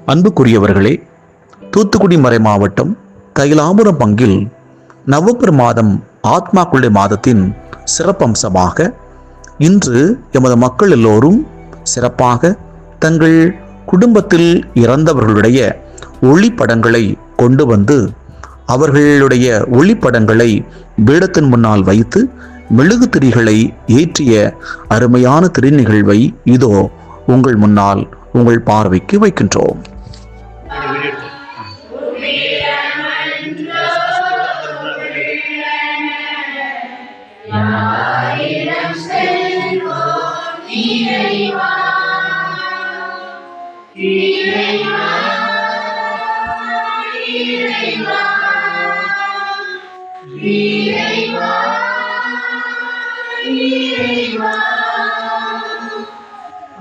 அன்புக்குரியவர்களே, தூத்துக்குடி மறை மாவட்டம் தைலாபுரம் பங்கில் நவம்பர் மாதம் ஆத்மாக்களுடைய மாதத்தின் சிறப்பம்சமாக இன்று எமது மக்கள் எல்லோரும் சிறப்பாக தங்கள் குடும்பத்தில் இறந்தவர்களுடைய ஒளிப்படங்களை கொண்டு வந்து அவர்களுடைய ஒளிப்படங்களை பீடத்தின் முன்னால் வைத்து மெழுகு திரிகளை ஏற்றிய அருமையான திருநிகழ்வை இதோ உங்கள் முன்னால் உங்கள் பார்வைக்கு வைக்கின்றோம்.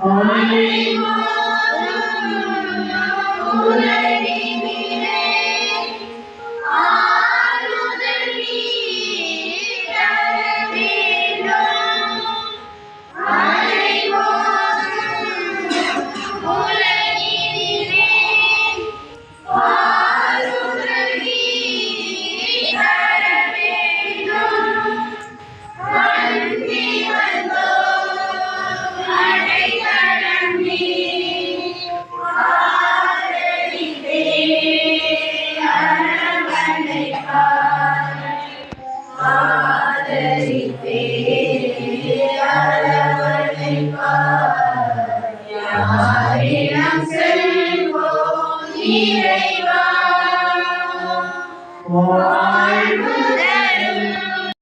Amen.